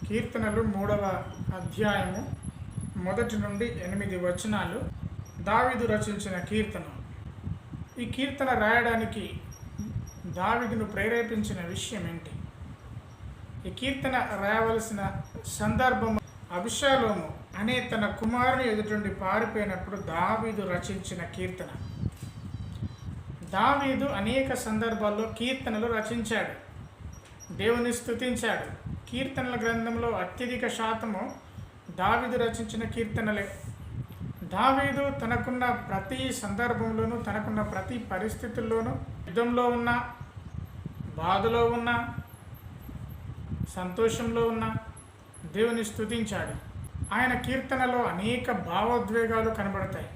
కీర్తనలు 3వ అధ్యాయము 1 నుండి 8 వచనాలు. దావీదు రచించిన కీర్తన. ఈ కీర్తన రాయడానికి దావీదును ప్రేరేపించిన విషయం ఏంటి? ఈ కీర్తన రాయవలసిన సందర్భం అబిషాలోము అనే తన కుమారుని ఎదుటి పారిపోయినప్పుడు దావీదు రచించిన కీర్తన. దావీదు అనేక సందర్భాల్లో కీర్తనలు రచించాడు, దేవుని స్తుతించాడు. కీర్తనల గ్రంథంలో అత్యధిక శాతము దావీదు రచించిన కీర్తనలే. దావీదు తనకున్న ప్రతి సందర్భంలోనూ, తనకున్న ప్రతి పరిస్థితుల్లోనూ, యుద్ధంలో ఉన్న, బాధలో ఉన్న, సంతోషంలో ఉన్న దేవుని స్తుతించాడు. ఆయన కీర్తనలో అనేక భావోద్వేగాలు కనబడతాయి.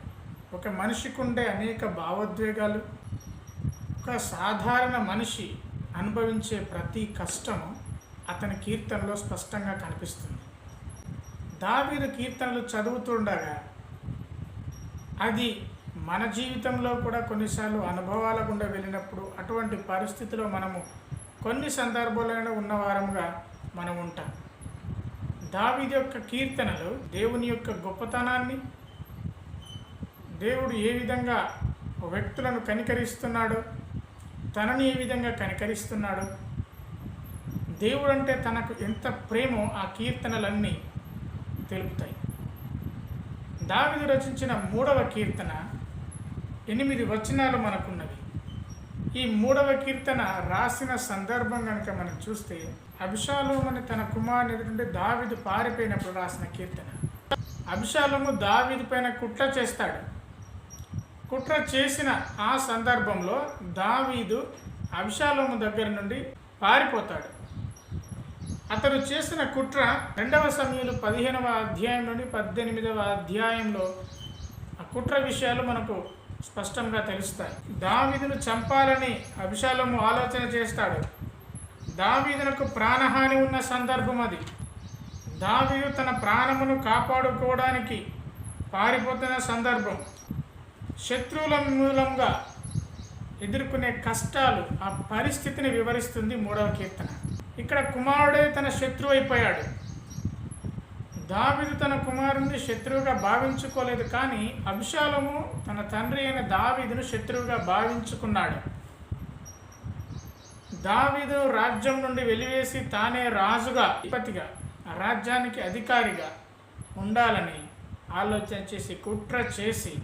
ఒక మనిషికి ఉండే అనేక భావోద్వేగాలు, ఒక సాధారణ మనిషి అనుభవించే ప్రతి కష్టము అతని కీర్తనలో స్పష్టంగా కనిపిస్తుంది. దావీదు కీర్తనలు చదువుతుండగా అది మన జీవితంలో కూడా కొన్నిసార్లు అనుభవాల గుండా వెళ్ళినప్పుడు అటువంటి పరిస్థితిలో మనము కొన్ని సందర్భాలైనా ఉన్నవారముగా మనం ఉంటాం. దావీదు యొక్క కీర్తనలు దేవుని యొక్క గొప్పతనాన్ని, దేవుడు ఏ విధంగా వ్యక్తులను కనికరిస్తున్నాడో, తనని ఏ విధంగా కనికరిస్తున్నాడో, దేవుడు అంటే తనకు ఎంత ప్రేమో ఆ కీర్తనలన్నీ తెలుపుతాయి. దావీదు రచించిన 3వ కీర్తన 8 వచనాలు మనకున్నవి. ఈ 3వ కీర్తన రాసిన సందర్భం కనుక మనం చూస్తే, అబిషాలోము అని తన కుమారుని ఎదుటి దావీదు పారిపోయినప్పుడు రాసిన కీర్తన. అబిషాలోము దావీదు పైన కుట్ర చేస్తాడు. కుట్ర చేసిన ఆ సందర్భంలో దావీదు అబిషాలోము దగ్గర నుండి పారిపోతాడు. అతడు చేసిన కుట్ర 2వ సమూయేలు 15వ అధ్యాయం నుండి 18వ అధ్యాయంలో ఆ కుట్ర విషయాలు మనకు స్పష్టంగా తెలుస్తాయి. దావీదును చంపాలని అబిషాలోము ఆలోచన చేస్తాడు. దావీదునకు ప్రాణహాని ఉన్న సందర్భం అది. దావీదు తన ప్రాణమును కాపాడుకోవడానికి పారిపోతున్న సందర్భం. శత్రువుల మూలంగా ఎదుర్కొనే కష్టాలు, ఆ పరిస్థితిని వివరిస్తుంది 3వ కీర్తన. ఇక్కడ కుమారుడే తన శత్రువు అయిపోయాడు. దావీదు తన కుమారుడిని శత్రువుగా భావించుకోలేదు, కానీ అబిషాలోము తన తండ్రి అయిన దావీదును శత్రువుగా భావించుకున్నాడు. దావీదు రాజ్యం నుండి వెలివేసి తానే రాజుగా, అధిపతిగా, ఆ రాజ్యానికి అధికారిగా ఉండాలని ఆలోచన చేసి, కుట్ర చేసి,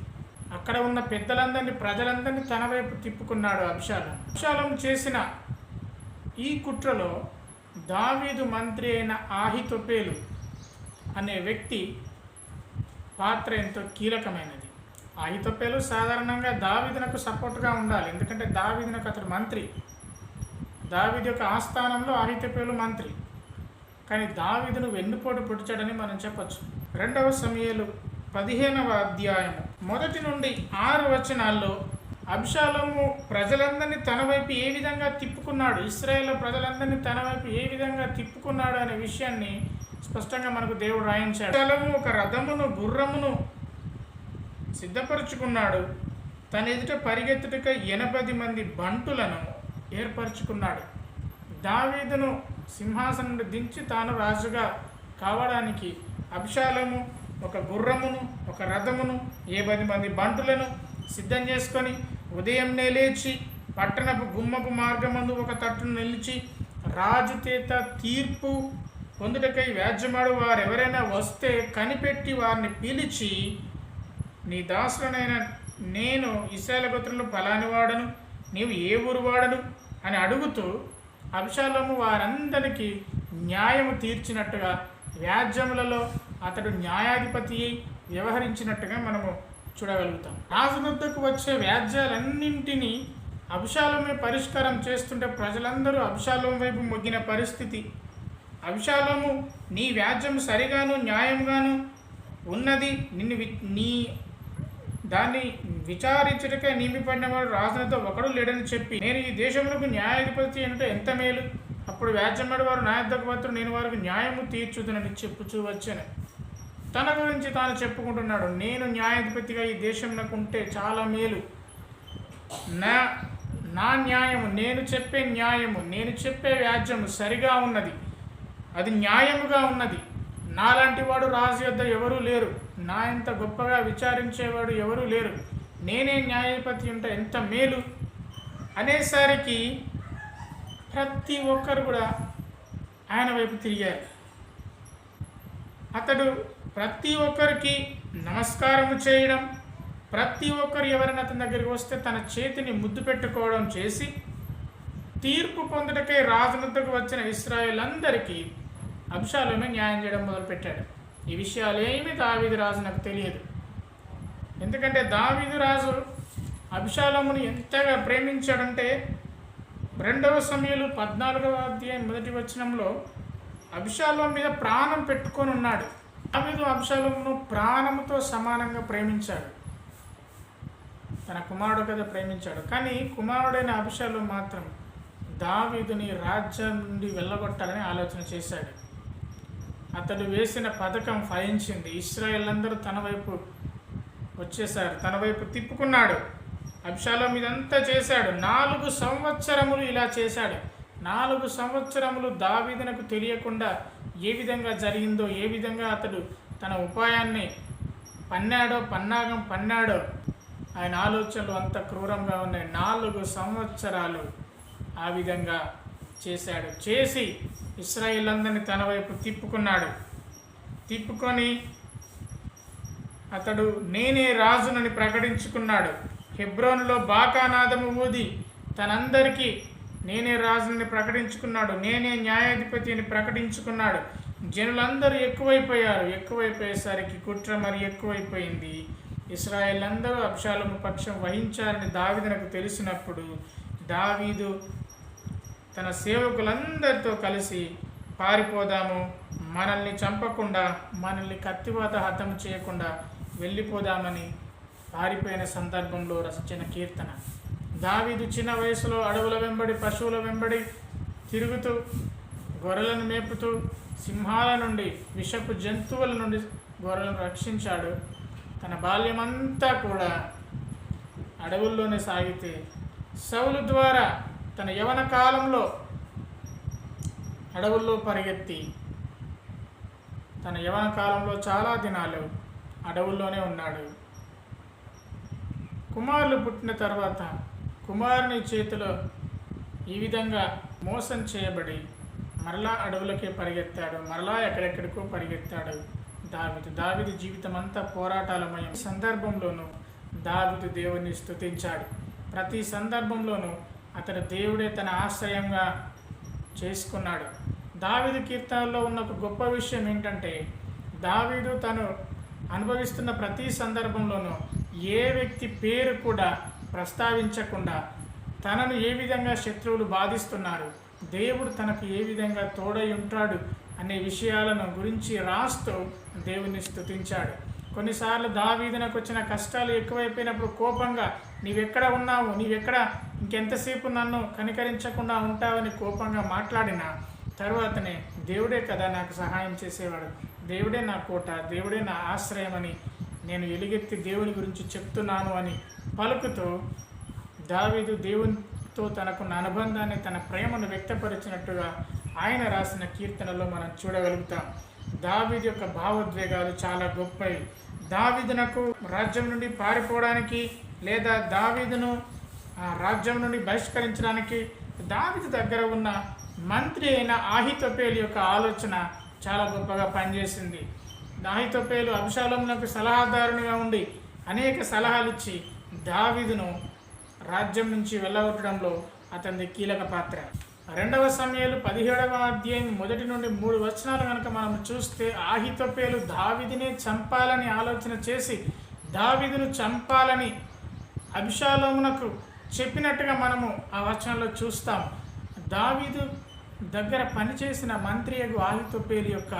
అక్కడ ఉన్న పెద్దలందరినీ, ప్రజలందరినీ తన వైపు తిప్పుకున్నాడు అబిషాలోము. అబిషాలోము చేసిన ఈ కుట్రలో దావీదు మంత్రి అయిన అహీతోపెలు అనే వ్యక్తి పాత్ర ఎంతో కీలకమైనది. అహీతోపెలు సాధారణంగా దావీదునకు సపోర్ట్గా ఉండాలి, ఎందుకంటే దావీదునకు అతడు మంత్రి. దావీదు యొక్క ఆస్థానంలో అహీతోపెలు మంత్రి. కానీ దావీదును వెన్నుపోటు పొడిచాడని మనం చెప్పచ్చు. 2వ సమూయేలు 15వ అధ్యాయం 1 నుండి 6 వచనాల్లో అబిషాలోము ప్రజలందరినీ తన వైపు ఏ విధంగా తిప్పుకున్నాడు, ఇశ్రాయేలు ప్రజలందరినీ తన వైపు ఏ విధంగా తిప్పుకున్నాడు అనే విషయాన్ని స్పష్టంగా మనకు దేవుడు రాయించాడు. అబిషాలోము ఒక రథమును, గుర్రమును సిద్ధపరుచుకున్నాడు. తన ఎదుట పరిగెత్తుటకై 80 మంది బంటులను ఏర్పరచుకున్నాడు. దావీదును సింహాసనం నుండి దించి తాను రాజుగా కావడానికి అబిషాలోము ఒక గుర్రమును, ఒక రథమును, 70 మంది బంటులను సిద్ధం చేసుకొని ఉదయంనే లేచి పట్టణపు గుమ్మపు మార్గమందు ఒక తట్టును నిలిచి, రాజు చేత తీర్పు పొందుటకై వ్యాజ్యమాడు వారు ఎవరైనా వస్తే కనిపెట్టి వారిని పిలిచి, నీ దాసులనైన నేను ఇశ్రాయేలు గోత్రంలో ఫలాని వాడను, నీవు ఏ ఊరు వాడను అని అడుగుతూ అబిషాలోము వారందరికీ న్యాయము తీర్చినట్టుగా, వ్యాజ్యములలో అతడు న్యాయాధిపతి వ్యవహరించినట్టుగా మనము చూడగలుగుతాం. రాజు వద్దకు వచ్చే వ్యాజ్యాలన్నింటినీ అబిషాలోమే పరిష్కారం చేస్తుంటే ప్రజలందరూ అబిషాలోము వైపు మొగ్గిన పరిస్థితి. అబిషాలోము నీ వ్యాజ్యం సరిగాను న్యాయంగాను ఉన్నది, నీ దాన్ని విచారించటకే నియమిపడిన వాడు రాజులతో ఒకడు లేడని చెప్పి, నేను ఈ దేశంలోకి న్యాయాధిపతి అంటే ఎంత మేలు, అప్పుడు వ్యాజ్యమాడు వారు నా యొద్దకు వస్తారు, నేను వారికి న్యాయము తీర్చుదునని చెప్పుచూ వచ్చాను. తన గురించి తాను చెప్పుకుంటున్నాడు, నేను న్యాయాధిపతిగా ఈ దేశంలో ఉంటే చాలా మేలు, నా న్యాయము, నేను చెప్పే న్యాయము, నేను చెప్పే వ్యాజ్యము సరిగా ఉన్నది, అది న్యాయముగా ఉన్నది. నాలాంటి వాడు రాజు యొద్ద ఎవరూ లేరు, నా ఇంత గొప్పగా విచారించేవాడు ఎవరూ లేరు, నేనే న్యాయాధిపతి ఉంటే ఎంత మేలు అనేసరికి ప్రతి ఒక్కరు కూడా ఆయన వైపు తిరిగారు. అతడు ప్రతి ఒక్కరికి నమస్కారము చేయడం, ప్రతి ఒక్కరు ఎవరైనా అతని దగ్గరికి వస్తే తన చేతిని ముద్దు పెట్టుకోవడం చేసి తీర్పు పొందుటకై రాజునద్దకు వచ్చిన ఇశ్రాయేల్ అందరికీ అబ్షాలోమే న్యాయం చేయడం మొదలుపెట్టాడు. ఈ విషయాలు ఏమీ దావీదు రాజు నాకు తెలియదు. ఎందుకంటే దావీదు రాజు అబ్షాలోమును ఎంతగా ప్రేమించాడంటే 2వ సమూయేలు 14వ అధ్యాయం 1వ వచనంలో అబ్షాలోము మీద ప్రాణం పెట్టుకొని ఉన్నాడు. దావీదు అబ్షాలోమును ప్రాణంతో సమానంగా ప్రేమించాడు. తన కుమారుడు కదా ప్రేమించాడు. కానీ కుమారుడైన అబ్షాలోము మాత్రం దావీదుని రాజ్యం నుండి వెళ్ళగొట్టాలని ఆలోచన చేశాడు. అతడు వేసిన పథకం ఫలించింది. ఇశ్రాయేల్ అందరూ తన వైపు వచ్చేశారు, తన వైపు తిప్పుకున్నాడు. అబ్షాలోము ఇదంతా చేశాడు. 4 సంవత్సరములు ఇలా చేశాడు. 4 సంవత్సరములు దావీదునకు తెలియకుండా ఏ విధంగా జరిగిందో, ఏ విధంగా అతడు తన ఉపాయాన్ని పన్నాగం పన్నాడో, ఆయన ఆలోచనలు అంత క్రూరంగా ఉన్నాయి. 4 సంవత్సరాలు ఆ విధంగా చేశాడు. చేసి ఇశ్రాయేల్ అందరినీ తన వైపు తిప్పుకొని అతడు నేనే రాజునని ప్రకటించుకున్నాడు. హెబ్రోనులో బాకానాదము ఊది తనందరికీ నేనే రాజునని ప్రకటించుకున్నాడు. నేనే న్యాయాధిపతి అని ప్రకటించుకున్నాడు. జనులందరూ ఎక్కువైపోయేసరికి కుట్ర మరి ఎక్కువైపోయింది. ఇశ్రాయేల్ అందరూ అబ్షాలోము పక్షం వహించారని దావీదునకు తెలిసినప్పుడు దావీదు తన సేవకులందరితో కలిసి పారిపోదాము, మనల్ని చంపకుండా, మనల్ని కత్తివాత హతం చేయకుండా వెళ్ళిపోదామని పారిపోయిన సందర్భంలో రచించిన కీర్తన. దావీదు చిన్న వయసులో అడవుల వెంబడి, పశువుల వెంబడి తిరుగుతూ, గొర్రెలను మేపుతూ, సింహాల నుండి, విషపు జంతువుల నుండి గొర్రెలను రక్షించాడు. తన బాల్యమంతా కూడా అడవుల్లోనే సాగితే సౌలు ద్వారా తన యవన కాలంలో అడవుల్లో పరిగెత్తి తన యవన కాలంలో చాలా దినాలు అడవుల్లోనే ఉన్నాడు. కుమారులు పుట్టిన తర్వాత కుమారుని చేతిలో ఈ విధంగా మోసం చేయబడి మరలా అడవులకే పరిగెత్తాడు, మరలా ఎక్కడెక్కడికో పరిగెత్తాడు దావీదు జీవితం అంతా పోరాటాలమయం. సందర్భంలోనూ దావీదు దేవుని స్తుతించాడు. ప్రతి సందర్భంలోనూ అతడు దేవుడే తన ఆశ్రయంగా చేసుకున్నాడు. దావీదు కీర్తనలో ఉన్న ఒక గొప్ప విషయం ఏంటంటే, దావీదు తను అనుభవిస్తున్న ప్రతి సందర్భంలోనూ ఏ వ్యక్తి పేరు కూడా ప్రస్తావించకుండా, తనను ఏ విధంగా శత్రువులు బాధిస్తున్నారు, దేవుడు తనకు ఏ విధంగా తోడై ఉంటాడు అనే విషయాలను గురించి రాస్తూ దేవుని స్తుతించాడు. కొన్నిసార్లు దావీదునకు వచ్చిన కష్టాలు ఎక్కువైపోయినప్పుడు కోపంగా, నీవెక్కడ ఉన్నావు, ఇంకెంతసేపు నన్ను కనికరించకుండా ఉంటావని కోపంగా మాట్లాడిన తర్వాతనే దేవుడే కదా నాకు సహాయం చేసేవాడు, దేవుడే నా కోట, దేవుడే నా ఆశ్రయం అని నేను ఎలుగెత్తి దేవుని గురించి చెప్తున్నాను అని పలుకుతూ దావీదు దేవునితో తనకున్న అనుబంధాన్ని, తన ప్రేమను వ్యక్తపరిచినట్టుగా ఆయన రాసిన కీర్తనలో మనం చూడగలుగుతాం. దావీదు యొక్క భావోద్వేగాలు చాలా గొప్పవి. దావీదునకు రాజ్యం నుండి పారిపోవడానికి లేదా దావీదును రాజ్యం నుండి బహిష్కరించడానికి దావీదు దగ్గర ఉన్న మంత్రి అయిన అహీతోపెలు యొక్క ఆలోచన చాలా గొప్పగా పనిచేసింది. అహీతోపెలు అబ్షాలోమునకు సలహాదారునిగా ఉండి అనేక సలహాలు ఇచ్చి దావీదును రాజ్యం నుంచి వెళ్ళగొట్టడంలో అతనిది కీలక పాత్ర. 2వ సమూయేలు 17వ అధ్యాయం 1 నుండి 3 వచనాలు కనుక మనం చూస్తే, అహీతోపెలు దావీదునే చంపాలని ఆలోచన చేసి దావీదును చంపాలని అబ్షాలోమునకు చెప్పినట్టుగా మనము ఆ వచనంలో చూస్తాం. దావీదు దగ్గర పనిచేసిన మంత్రి యగు అహీతోపెలు యొక్క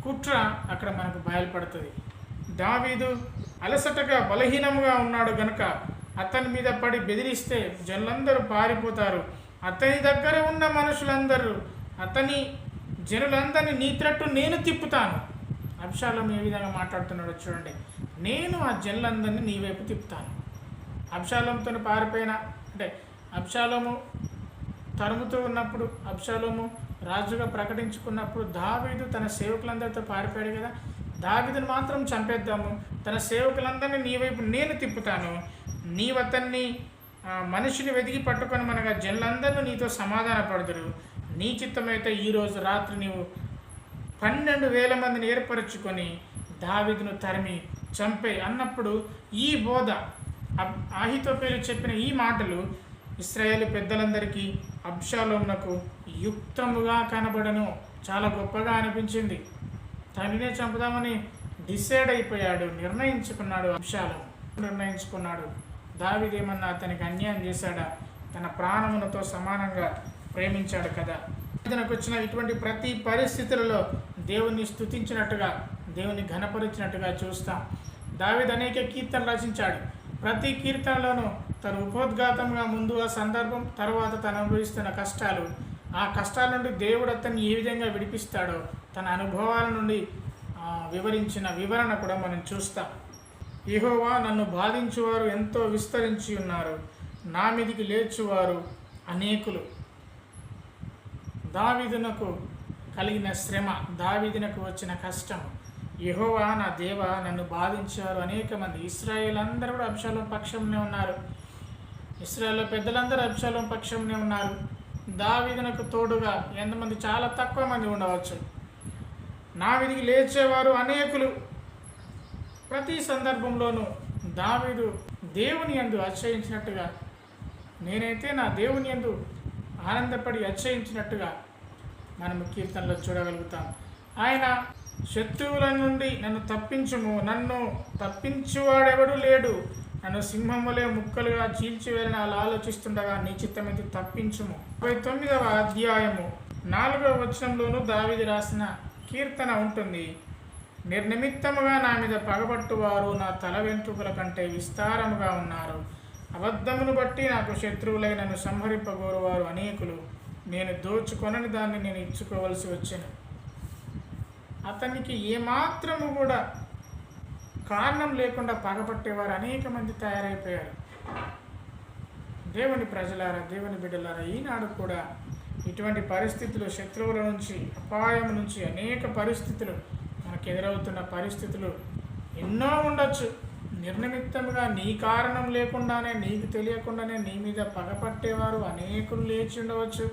కుట్ర అక్కడ మనకు బయలుపడుతుంది. దావీదు అలసటగా బలహీనంగా ఉన్నాడు గనుక అతని మీద పడి బెదిరిస్తే జనులందరూ పారిపోతారు. అతని దగ్గర ఉన్న మనుషులందరూ, అతని జనులందరినీ నీ తట్టు నేను తిప్పుతాను. అబ్షాలోము ఏ విధంగా మాట్లాడుతున్నాడో చూడండి. నేను ఆ జనులందరినీ నీ వైపు తిప్పుతాను. అబ్షాలోముతో పారిపోయిన, అంటే అబ్షాలోము తరుముతూ ఉన్నప్పుడు, అబ్షాలోము రాజుగా ప్రకటించుకున్నప్పుడు దావీదు తన సేవకులందరితో పారిపోయాడు కదా. దావీదును మాత్రం చంపేద్దాము, తన సేవకులందరినీ నీ వైపు నేను తిప్పుతాను, నీవు అతన్ని మనిషిని వెతికి పట్టుకొని మనగా జనులందరూ నీతో సమాధాన పడదురు, నీ చిత్తమైతే ఈరోజు రాత్రి నీవు 12,000 మందిని ఏర్పరచుకొని దావీదును తరిమి చంపే అన్నప్పుడు ఈ బోధ, అహీతోపెలు చెప్పిన ఈ మాటలు ఇశ్రాయేలు పెద్దలందరికీ అబ్షాలోమునకు యుక్తముగా కనబడను. చాలా గొప్పగా అనిపించింది. తననే చంపుదామని డిసైడ్ అయిపోయాడు, నిర్ణయించుకున్నాడు. అబ్షాలోము నిర్ణయించుకున్నాడు. దావీదేమన్నా అతనికి అన్యాయం చేశాడా? తన ప్రాణములతో సమానంగా ప్రేమించాడు కదా. తనకు వచ్చిన ఇటువంటి ప్రతి పరిస్థితులలో దేవుని స్తుతించినట్టుగా, దేవుని ఘనపరిచినట్టుగా చూస్తాం. దావీదు అనేక కీర్తనలు రచించాడు. ప్రతి కీర్తనలోనూ తన ఉపోద్ఘాతంగా ముందు ఆ సందర్భం, తర్వాత తను అనుభవిస్తున్న కష్టాలు, ఆ కష్టాల నుండి దేవుడు అతన్ని ఏ విధంగా విడిపిస్తాడో తన అనుభవాల నుండి వివరించిన వివరణ కూడా మనం చూస్తాం. యెహోవా, నన్ను బాధించువారు ఎంతో విస్తరించి ఉన్నారు, నా మీదికి లేచువారు అనేకులు. దావీదునకు కలిగిన శ్రమ, దావీదునకు వచ్చిన కష్టం, యెహోవా నా దేవా నన్ను బాధించేవారు అనేక మంది. ఇశ్రాయేల్ అందరూ కూడా అబ్షాలోము పక్షంనే ఉన్నారు. ఇశ్రాయేల్లో పెద్దలందరూ అబ్షాలోము పక్షంనే ఉన్నారు. దావీదునకు తోడుగా ఎంతమంది? చాలా తక్కువ మంది ఉండవచ్చు. నా మీదికి లేచేవారు అనేకులు. ప్రతి సందర్భంలోనూ దావీదు దేవుని యందు అతిశయించినట్టుగా, నేనైతే నా దేవుని యందు ఆనందపడి అతిశయించినట్టుగా మనము కీర్తనలో చూడగలుగుతాం. ఆయన శత్రువుల నుండి నన్ను తప్పించుము, నన్ను తప్పించువాడెవడు లేడు, నన్ను సింహం వలె ముక్కలుగా చీల్చివేయాలని అలా ఆలోచిస్తుండగా నీ చిత్తమైతే తప్పించుము. 29వ అధ్యాయము 4వ వచనంలోనూ దావీదు రాసిన కీర్తన ఉంటుంది. నిర్నిమిత్తముగా నా మీద పగబట్టువారు నా తల వెంట్రుకల కంటే విస్తారముగా ఉన్నారు. అబద్ధమును బట్టి నాకు శత్రువులై నన్ను సంహరింపగోరువారు అనేకులు. నేను దోచుకొనని దాన్ని నేను ఇచ్చుకోవలసి వచ్చాను. అతనికి ఏమాత్రము కూడా కారణం లేకుండా పగపట్టేవారు అనేక మంది తయారైపోయారు. దేవుని ప్రజలారా, దేవుని బిడ్డలారా, ఈనాడు కూడా ఇటువంటి పరిస్థితులు, శత్రువుల నుంచి, అపాయం నుంచి అనేక పరిస్థితులు, మనకు ఎదురవుతున్న పరిస్థితులు ఎన్నో ఉండొచ్చు. నిర్నిమిత్తముగా నీ కారణం లేకుండానే, నీకు తెలియకుండానే నీ మీద పగపట్టేవారు అనేకులు లేచి ఉండవచ్చు.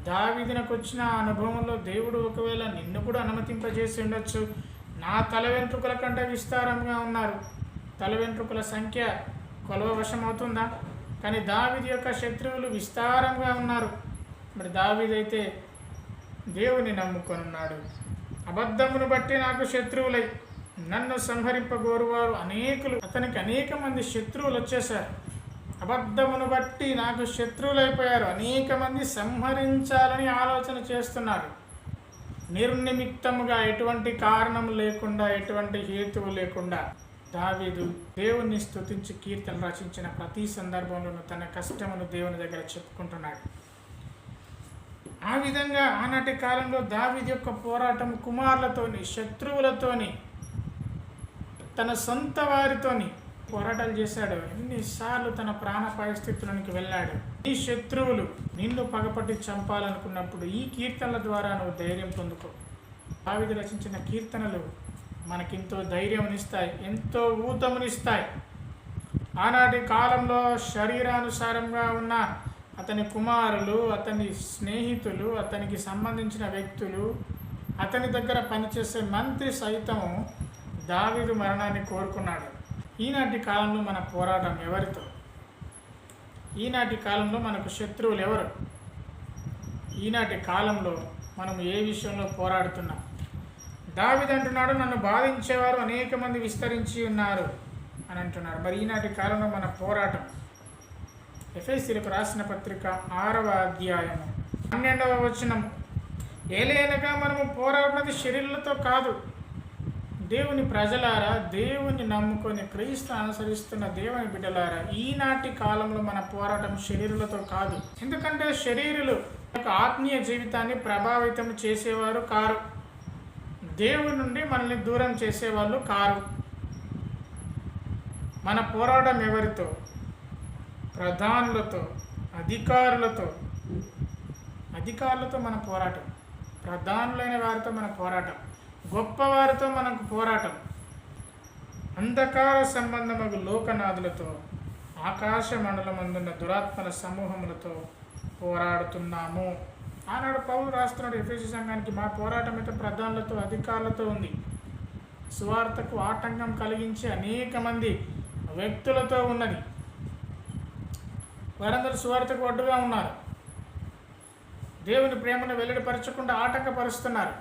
దావీదునకు వచ్చిన అనుభవంలో దేవుడు ఒకవేళ నిన్ను కూడా అనుమతింపజేసి ఉండొచ్చు. నా తల వెంట్రుకల కంటే విస్తారంగా ఉన్నారు. తల వెంట్రుకల సంఖ్య కొలవవశం అవుతుందా? కానీ దావీదు యొక్క శత్రువులు విస్తారంగా ఉన్నారు. మరి దావీదైతే దేవుని నమ్ముకొని ఉన్నాడు. అబద్ధమును బట్టి నాకు శత్రువులై నన్ను సంహరింపగోరువారు అనేకులు. అతనికి అనేక మంది శత్రువులు వచ్చేశారు. అబద్ధమును బట్టి నాకు శత్రువులైపోయారు. అనేక మంది సంహరించాలని ఆలోచన చేస్తున్నారు. నిర్నిమిత్తముగా, ఎటువంటి కారణం లేకుండా, ఎటువంటి హేతువు లేకుండా దావీదు దేవుణ్ణి స్తుతించి కీర్తనలు రచించిన ప్రతి సందర్భంలోనూ తన కష్టమును దేవుని దగ్గర చెప్పుకుంటున్నాడు. ఆ విధంగా ఆనాటి కాలంలో దావీదు యొక్క పోరాటం కుమారులతోని, శత్రువులతోని, తన సొంత వారితోని పోరాటాలు చేశాడు. ఎన్నిసార్లు తన ప్రాణాపాయ స్థితిలోనికి వెళ్ళాడు. ఈ శత్రువులు నిన్ను పగపట్టి చంపాలనుకున్నప్పుడు ఈ కీర్తనల ద్వారా నువ్వు ధైర్యం పొందుకో. దావీదు రచించిన కీర్తనలు మనకెంతో ధైర్యమునిస్తాయి, ఎంతో ఊతమునిస్తాయి. ఆనాటి కాలంలో శరీరానుసారంగా ఉన్న అతని కుమారులు, అతని స్నేహితులు, అతనికి సంబంధించిన వ్యక్తులు, అతని దగ్గర పనిచేసే మంత్రి సైతము దావీదు మరణాన్ని కోరుకున్నాడు. ఈనాటి కాలంలో మన పోరాటం ఎవరితో? ఈనాటి కాలంలో మనకు శత్రువులు ఎవరు? ఈనాటి కాలంలో మనం ఏ విషయంలో పోరాడుతున్నాం? దావీదు అంటున్నాడు, నన్ను బాధించేవారు అనేక మంది విస్తరించి ఉన్నారు అని అంటున్నారు. మరి ఈనాటి కాలంలో మన పోరాటం, ఎఫెసీయులకు రాసిన పత్రిక 6వ అధ్యాయము 12వ వచనం, ఏలయనగా మనము పోరాడినది శరీరులతో కాదు. దేవుని ప్రజలారా, దేవుని నమ్ముకొని క్రీస్తు అనుసరిస్తున్న దేవుని బిడ్డలారా, ఈనాటి కాలంలో మన పోరాటం శరీరులతో కాదు. ఎందుకంటే శరీరులు యొక్క ఆత్మీయ జీవితాన్ని ప్రభావితం చేసేవారు కారు. దేవుని నుండి మనల్ని దూరం చేసేవాళ్ళు కారు. మన పోరాటం ఎవరితో? ప్రధానులతో, అధికారులతో మన పోరాటం. ప్రధానులైన వారితో మన పోరాటం, గొప్పవారితో మనకు పోరాటం, అంధకార సంబంధమగు లోకనాథులతో, ఆకాశ మండలమందున్న దురాత్మల సమూహములతో పోరాడుతున్నాము. ఆనాడు పౌలు రాస్తున్నాడు ఎఫెసీ సంఘానికి, మా పోరాటం అయితే ప్రధానులతో, అధికారులతో ఉంది. సువార్తకు ఆటంకం కలిగించే అనేక మంది వ్యక్తులతో ఉన్నది. వారందరూ సువార్తకు అడ్డుగా ఉన్నారు. దేవుని ప్రేమను వెల్లడిపరచకుండా ఆటంకపరుస్తున్నారు.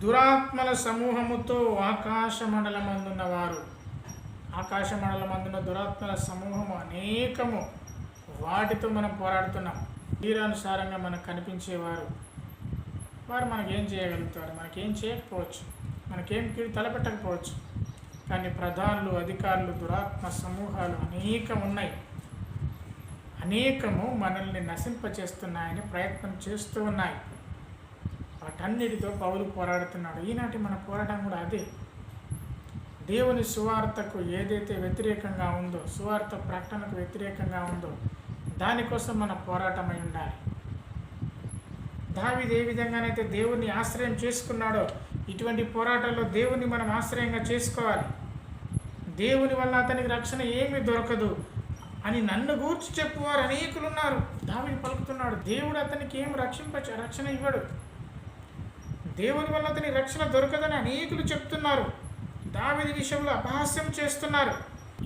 దురాత్మల సమూహముతో ఆకాశ మండలమందున్న వారు, ఆకాశ మండలమందున్న దురాత్మల సమూహము అనేకము, వాటితో మనం పోరాడుతున్నాం. తీరానుసారంగా మనకు కనిపించేవారు, వారు మనకేం చేయగలుగుతారు? మనకేం చేయకపోవచ్చు, మనకేం కీడు తలపెట్టకపోవచ్చు. కానీ ప్రధానులు, అధికారులు, దురాత్మ సమూహాలు అనేకం ఉన్నాయి. అనేకము మనల్ని నశింపచేస్తున్నాయని ప్రయత్నం చేస్తూ ఉన్నాయి. వాటన్నిటితో పౌలు పోరాడుతున్నాడు. ఈనాటి మన పోరాటం కూడా అదే. దేవుని సువార్తకు ఏదైతే వ్యతిరేకంగా ఉందో, సువార్త ప్రకటనకు వ్యతిరేకంగా ఉందో, దానికోసం మన పోరాటమై ఉండాలి. దావీదు ఏ విధంగానైతే దేవుని ఆశ్రయం చేసుకున్నాడో, ఇటువంటి పోరాటాల్లో దేవుని మనం ఆశ్రయంగా చేసుకోవాలి. దేవుని వల్ల అతనికి రక్షణ ఏమీ దొరకదు అని నన్ను గూర్చి చెప్పువారు అనేకులు ఉన్నారు. దావీదు పలుకుతున్నాడు, దేవుడు అతనికి ఏం రక్షణ ఇవ్వడు, దేవుని వల్ల అతనికి రక్షణ దొరకదని అనేకులు చెప్తున్నారు. దావీదు విషయంలో అపహాస్యం చేస్తున్నారు.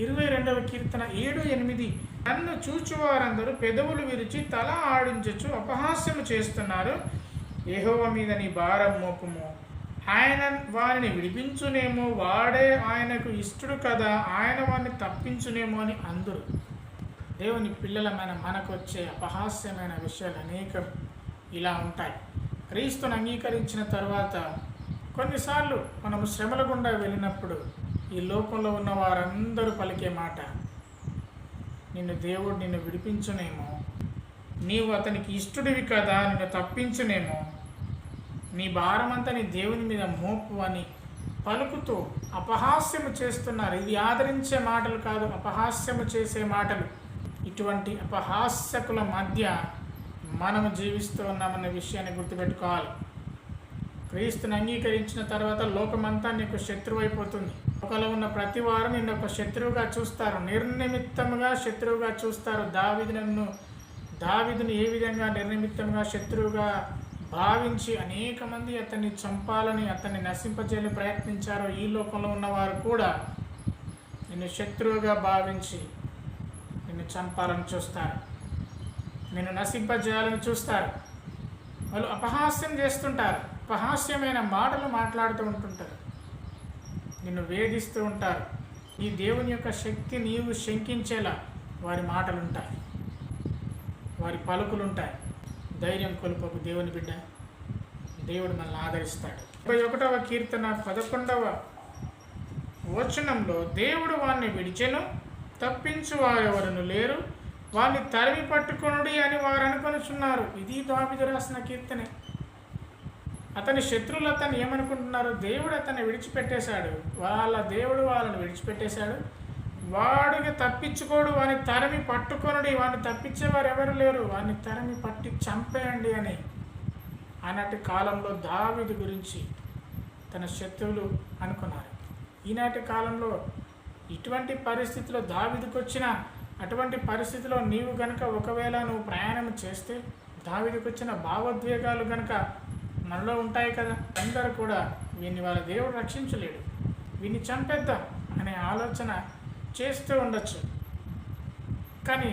22వ కీర్తన 7-8, నన్ను చూచువారందరూ పెదవులు విరిచి తల ఆడించచ్చు అపహాస్యము చేస్తున్నారు. యెహోవా మీద నీ భారం మోపుము, ఆయన వారిని విడిపించునేమో, వాడే ఆయనకు ఇష్టడు కదా, ఆయన వారిని తప్పించునేమో అని అందరూ. దేవుని పిల్లలమైన మనకు వచ్చే అపహాస్యమైన విషయాలు అనేకం ఇలా ఉంటాయి. క్రీస్తును అంగీకరించిన తర్వాత కొన్నిసార్లు మనము శ్రమల గుండా వెళ్ళినప్పుడు ఈ లోకంలో ఉన్న వారందరూ పలికే మాట, దేవుడు నిన్ను విడిపించునేమో, నీవు అతనికి ఇష్టడివి కదా, నిన్ను తప్పించునేమో, నీ భారమంతా నీ దేవుని మీద మోపు అని పలుకుతూ అపహాస్యము చేస్తున్నారు. ఇది ఆదరించే మాటలు కాదు, అపహాస్యము చేసే మాటలు. ఇటువంటి అపహాస్యకుల మధ్య మనము జీవిస్తూ ఉన్నామన్న విషయాన్ని గుర్తుపెట్టుకోవాలి. క్రీస్తుని అంగీకరించిన తర్వాత లోకమంతా నీకు శత్రువు అయిపోతుంది. లోకంలో ఉన్న ప్రతి వారు నిన్ను ఒక శత్రువుగా చూస్తారు, నిర్నిమిత్తముగా శత్రువుగా చూస్తారు. దావీదును ఏ విధంగా నిర్నిమిత్తంగా శత్రువుగా భావించి అనేక మంది అతన్ని చంపాలని, అతన్ని నశింపజేయాలని ప్రయత్నించారో, ఈ లోకంలో ఉన్నవారు కూడా నిన్ను శత్రువుగా భావించి నిన్ను చంపాలని చూస్తారు, నిన్ను నశింపజేయాలని చూస్తారు. వాళ్ళు అపహాస్యం చేస్తుంటారు, అపహాస్యమైన మాటలు మాట్లాడుతూ ఉంటుంటారు, నిన్ను వేధిస్తూ ఉంటారు. ఈ దేవుని యొక్క శక్తి నీవు శంకించేలా వారి మాటలుంటాయి, వారి పలుకులుంటాయి. ధైర్యం కొలుపకు దేవుని బిడ్డ, దేవుడు మనల్ని ఆదరిస్తాడు. 21వ కీర్తన 11వ వచనంలో, దేవుడు వారిని విడిచెను, తప్పించు వారెవరును లేరు, వారిని తరిమి పట్టుకొనుడి అని వారు అనుకొనుచున్నారు. ఇది దావీదు రాసిన కీర్తనే. అతని శత్రువులు అతన్ని ఏమనుకుంటున్నారు? దేవుడు అతన్ని విడిచిపెట్టేశాడు, దేవుడు వాళ్ళని విడిచిపెట్టేశాడు, వాడికి తప్పించుకోడు, వాడిని తరిమి పట్టుకొనుడి, వాడిని తప్పించేవారు ఎవరు లేరు, వాడిని తరిమి పట్టి చంపేయండి అని ఆనాటి కాలంలో దావీదు గురించి తన శత్రువులు అనుకున్నారు. ఈనాటి కాలంలో ఇటువంటి పరిస్థితిలో దావీదుకు వచ్చిన అటువంటి పరిస్థితిలో నీవు గనక ఒకవేళ నువ్వు ప్రయాణం చేస్తే దావీదుకు వచ్చిన భావోద్వేగాలు గనక మనలో ఉంటాయి కదా. అందరూ కూడా వీడిని వాళ్ళ దేవుడు రక్షించలేడు, వీడిని చంపేద్దాం అనే ఆలోచన చేస్తూ ఉండొచ్చు. కానీ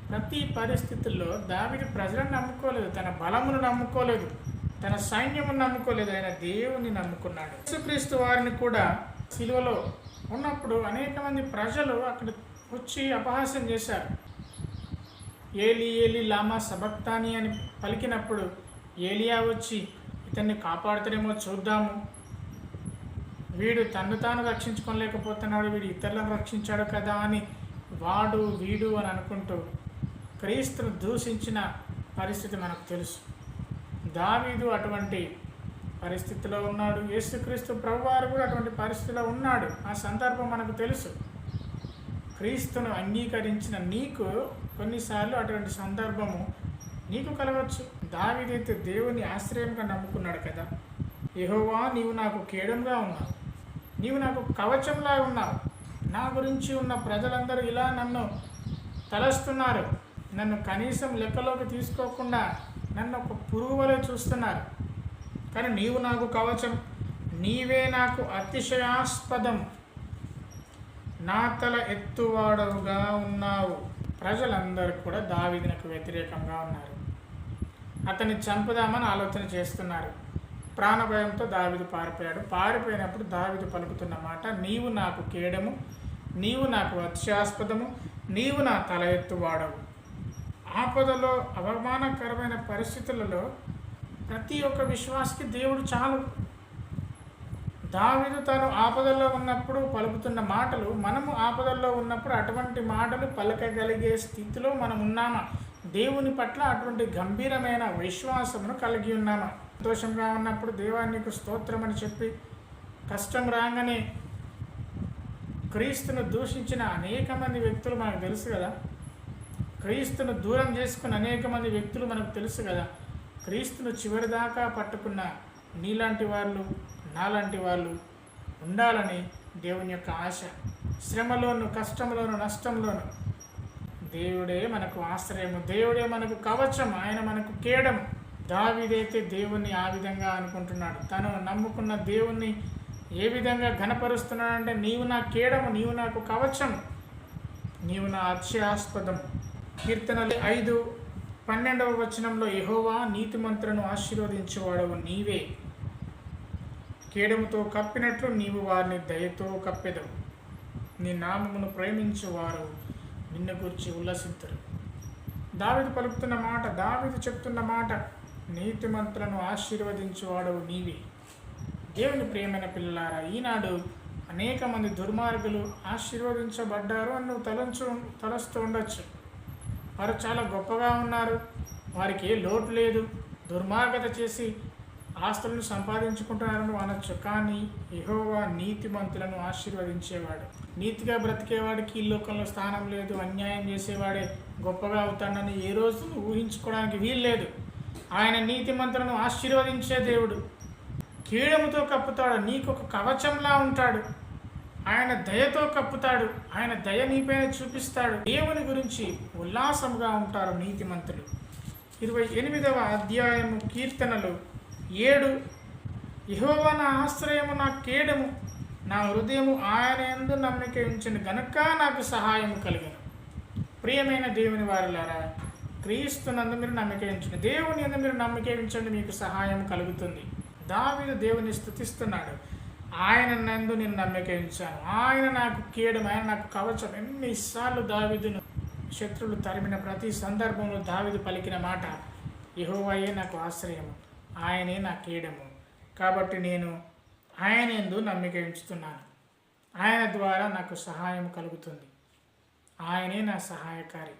ప్రతి పరిస్థితుల్లో దావీదు ప్రజలను నమ్ముకోలేదు, తన బలమును నమ్ముకోలేదు, తన సైన్యమును నమ్ముకోలేదు, ఆయన దేవుని నమ్ముకున్నాడు. యేసుక్రీస్తు వారిని కూడా సిలువలో ఉన్నప్పుడు అనేక మంది ప్రజలు అక్కడ వచ్చి అపహాస్యం చేశారు. ఏలి ఏలి లామా సబక్తాని అని పలికినప్పుడు ఏలియా వచ్చి ఇతన్ని కాపాడుతాడేమో చూద్దాము, వీడు తన్ను తాను రక్షించుకోలేకపోతున్నాడు, వీడు ఇతరులను రక్షించాడు కదా అని వాడు వీడు అని అనుకుంటూ క్రీస్తును దూషించిన పరిస్థితి మనకు తెలుసు. దావీదు అటువంటి పరిస్థితిలో ఉన్నాడు, యేసుక్రీస్తు ప్రభువారు కూడా అటువంటి పరిస్థితిలో ఉన్నాడు. ఆ సందర్భం మనకు తెలుసు. క్రీస్తును అంగీకరించిన నీకు కొన్నిసార్లు అటువంటి సందర్భము నీకు కలవచ్చు. దావీదైతే దేవుని ఆశ్రయంగా నమ్ముకున్నాడు కదా. యెహోవా, నీవు నాకు కేడంగా ఉన్నావు, నీవు నాకు కవచంలా ఉన్నావు. నా గురించి ఉన్న ప్రజలందరూ ఇలా నన్ను తలస్తున్నారు, నన్ను కనీసం లెక్కలోకి తీసుకోకుండా నన్ను ఒక పురుగు వలె చూస్తున్నారు. కానీ నీవు నాకు కవచం, నీవే నాకు అతిశయాస్పదం, నా తల ఎత్తువాడవుగా ఉన్నావు. ప్రజలందరూ కూడా దావీదునకు వ్యతిరేకంగా ఉన్నారు. అతన్ని చంపుదామని ఆలోచన చేస్తున్నారు. ప్రాణభయంతో దావీదు పారిపోయాడు. పారిపోయినప్పుడు దావీదు పలుకుతున్న మాట, నీవు నాకు కేడము, నీవు నాకు అతిశయాస్పదము, నీవు నా తల ఎత్తువాడవు. ఆపదలో, అవమానకరమైన పరిస్థితులలో ప్రతి ఒక్క విశ్వాసికి దేవుడు చాలు. దావీదు తాను ఆపదల్లో ఉన్నప్పుడు పలుకుతున్న మాటలు, మనము ఆపదల్లో ఉన్నప్పుడు అటువంటి మాటలు పలకగలిగే స్థితిలో మనం ఉన్నామా? దేవుని పట్ల అటువంటి గంభీరమైన విశ్వాసమును కలిగి ఉన్నామా? సంతోషంగా ఉన్నప్పుడు దేవానికి స్తోత్రం అని చెప్పి, కష్టం రాగానే క్రీస్తును దూషించిన అనేక మంది వ్యక్తులు మనకు తెలుసు కదా. క్రీస్తును దూరం చేసుకున్న అనేక మంది వ్యక్తులు మనకు తెలుసు కదా. క్రీస్తును చివరిదాకా పట్టుకున్న నీలాంటి వాళ్ళు, నాలాంటి వాళ్ళు ఉండాలని దేవుని యొక్క ఆశ. శ్రమలోను, కష్టంలోను, నష్టంలోను దేవుడే మనకు ఆశ్రయము, దేవుడే మనకు కవచం, ఆయన మనకు కేడము. దావీదైతే దేవుణ్ణి ఆ విధంగా అనుకుంటున్నాడు. తను నమ్ముకున్న దేవుణ్ణి ఏ విధంగా ఘనపరుస్తున్నాడంటే, నీవు నా కేడము, నీవు నాకు కవచం, నీవు నా అతిశయాస్పదం. కీర్తనలు 5:12 యెహోవా, నీతిమంతులను ఆశీర్వదించేవాడవు నీవే, కేడముతో కప్పినట్లు నీవు వారిని దయతో కప్పెదవు. నీ నామమును ప్రేమించేవారు నిన్ను గురించి ఉల్లసింతురు. దావీదు పలుకుతున్న మాట, దావీదు చెప్తున్న మాట, నీతిమంతులను ఆశీర్వదించేవాడవు నీవే. దేవుని ప్రియమైన పిల్లలారా, ఈనాడు అనేక మంది దుర్మార్గులు ఆశీర్వదించబడ్డారు అని నువ్వు తలస్తూ ఉండొచ్చు. వారు చాలా గొప్పగా ఉన్నారు, వారికి ఏ లోటు లేదు, దుర్మార్గత చేసి ఆస్తులను సంపాదించుకుంటున్నారని అనొచ్చు. కానీ యెహోవా నీతిమంతులను ఆశీర్వదించేవాడు. నీతిగా బ్రతికేవాడికి ఈ లోకంలో స్థానం లేదు. అన్యాయం చేసేవాడే గొప్పగా అవుతాడని ఏ రోజు ఊహించుకోవడానికి వీలు లేదు. ఆయన నీతిమంతులను ఆశీర్వదించే దేవుడు. కీడముతో కప్పుతాడు, నీకు ఒక కవచంలా ఉంటాడు. ఆయన దయతో కప్పుతాడు, ఆయన దయ నీపైన చూపిస్తాడు. దేవుని గురించి ఉల్లాసంగా ఉంటారు నీతిమంతులు. 28వ అధ్యాయము కీర్తనలు 7, యెహోవా నా ఆశ్రయము, నా కేడము, నా హృదయము ఆయన యందు నమ్మిక ఉంచిన గనుక నాకు సహాయము కలిగను. ప్రియమైన దేవుని వారులారా, క్రీస్తునందు మీరు నమ్మిక ఉంచండి, దేవుని యందు మీరు నమ్మిక ఉంచండి, మీకు సహాయం కలుగుతుంది. దావీదు దేవుని స్తుతిస్తున్నాడు. ఆయన నందు నేను నమ్మిక ఉంచాను, ఆయన నాకు కేడము, ఆయన నాకు కవచం. ఎన్నిసార్లు దావీదును శత్రువులు తరిమిన ప్రతి సందర్భంలో దావీదు పలికిన మాట, యెహోవాయే నాకు ఆశ్రయము, ఆయనే నా కేడము. కాబట్టి నేను ఆయన యందు నమ్మిక ఉంచుతున్నాను. ఆయన ద్వారా నాకు సహాయం కలుగుతుంది. ఆయనే నా సహాయకారి.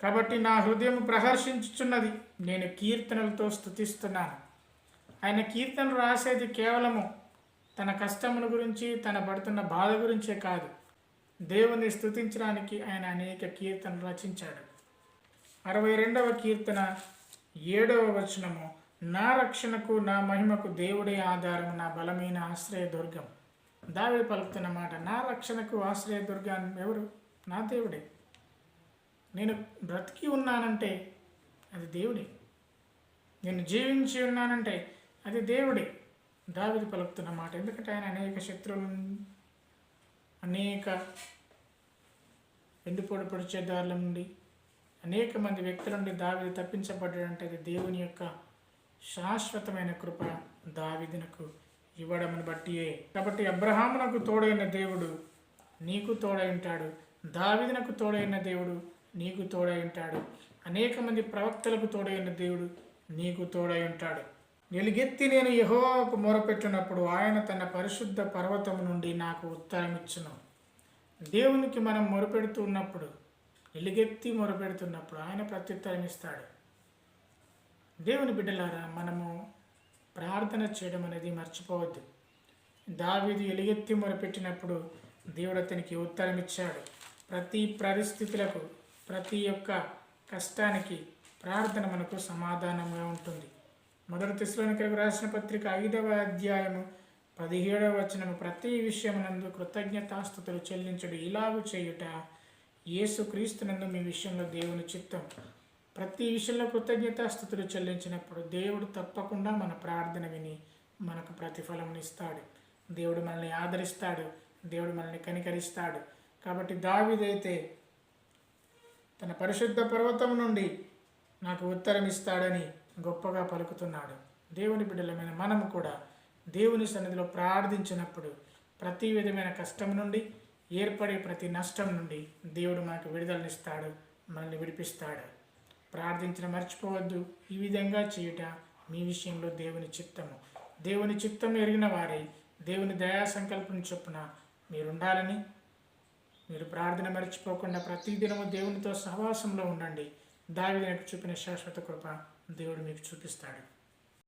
కాబట్టి నా హృదయం ప్రహర్షించుచున్నది, నేను కీర్తనలతో స్తుతిస్తున్నాను. ఆయన కీర్తనలు రాసేది కేవలము తన కష్టముల గురించి, తన పడుతున్న బాధ గురించే కాదు. దేవుని స్తుతించడానికి ఆయన అనేక కీర్తనలు రచించాడు. 62వ కీర్తన 7వ వచనము, నా రక్షణకు, నా మహిమకు దేవుడే ఆధారం, నా బలమైన ఆశ్రయదుర్గం. దావీదు పలుకుతున్న మాట, నా రక్షణకు ఆశ్రయదుర్గం ఎవరు? నా దేవుడే. నేను బ్రతికి ఉన్నానంటే అది దేవుడే, నేను జీవించి ఉన్నానంటే అది దేవుడే. దావీదు పలుకుతున్న మాట. ఎందుకంటే ఆయన అనేక శత్రువులను, అనేక వెండిపోటు పొడిచేదారుల నుండి, అనేక మంది వ్యక్తుల నుండి దావీదు తప్పించబడ్డాడంటే అది దేవుని యొక్క శాశ్వతమైన కృప దావీదునకు ఇవ్వడమును బట్టియే. కాబట్టి అబ్రహామునకు తోడైన దేవుడు నీకు తోడై ఉంటాడు, దావీదునకు తోడైన దేవుడు నీకు తోడై ఉంటాడు, అనేక మంది ప్రవక్తలకు తోడైన దేవుడు నీకు తోడై ఉంటాడు. ఎలుగెత్తి నేను యెహోవాకు మొరపెట్టినప్పుడు ఆయన తన పరిశుద్ధ పర్వతము నుండి నాకు ఉత్తరం ఇచ్చును. దేవునికి మనం మొరపెడుతున్నప్పుడు, ఎలుగెత్తి మొరపెడుతున్నప్పుడు ఆయన ప్రత్యుత్తరం ఇస్తాడు. దేవుని బిడ్డలారా, మనము ప్రార్థన చేయడం అనేది మర్చిపోవద్దు. దావీదు ఎలుగెత్తి మొరపెట్టినప్పుడు దేవుడు అతనికి ఉత్తరం ఇచ్చాడు. ప్రతి పరిస్థితులకు, ప్రతి ఒక్క కష్టానికి, ప్రార్థన మనకు సమాధానంగా ఉంటుంది. మొదటి తెస్సలోనికైలకు రాసిన పత్రిక 5వ అధ్యాయము 17వ వచనము, ప్రతి విషయమునందు కృతజ్ఞతాస్తుతులు చెల్లించుడు, ఇలాగు చేయుట యేసుక్రీస్తునందు మీ విషయంలో దేవుని చిత్తం. ప్రతి విషయంలో కృతజ్ఞతాస్తుతులు చెల్లించినప్పుడు దేవుడు తప్పకుండా మన ప్రార్థన విని మనకు ప్రతిఫలమునిస్తాడు. దేవుడు మనల్ని ఆదరిస్తాడు, దేవుడు మనల్ని కనికరిస్తాడు. కాబట్టి దావీదైతే తన పరిశుద్ధ పర్వతం నుండి నాకు ఉత్తరం ఇస్తాడని గొప్పగా పలుకుతున్నాడు. దేవుని బిడ్డలమైన మనము కూడా దేవుని సన్నిధిలో ప్రార్థించినప్పుడు ప్రతి విధమైన కష్టం నుండి, ఏర్పడే ప్రతి నష్టం నుండి దేవుడు మనకు విడుదలనిస్తాడు, మనల్ని విడిపిస్తాడు. ప్రార్థించడం మర్చిపోవద్దు. ఈ విధంగా చేయుట మీ విషయంలో దేవుని చిత్తము. దేవుని చిత్తం ఎరిగిన వారై దేవుని దయా సంకల్పం చొప్పున మీరుండాలని, మీరు ప్రార్థన మర్చిపోకుండా ప్రతిదినము దేవునితో సహవాసంలో ఉండండి. దావీదునకు చూపిన శాశ్వత కృప దేవుడు మీకు చూపిస్తాడు.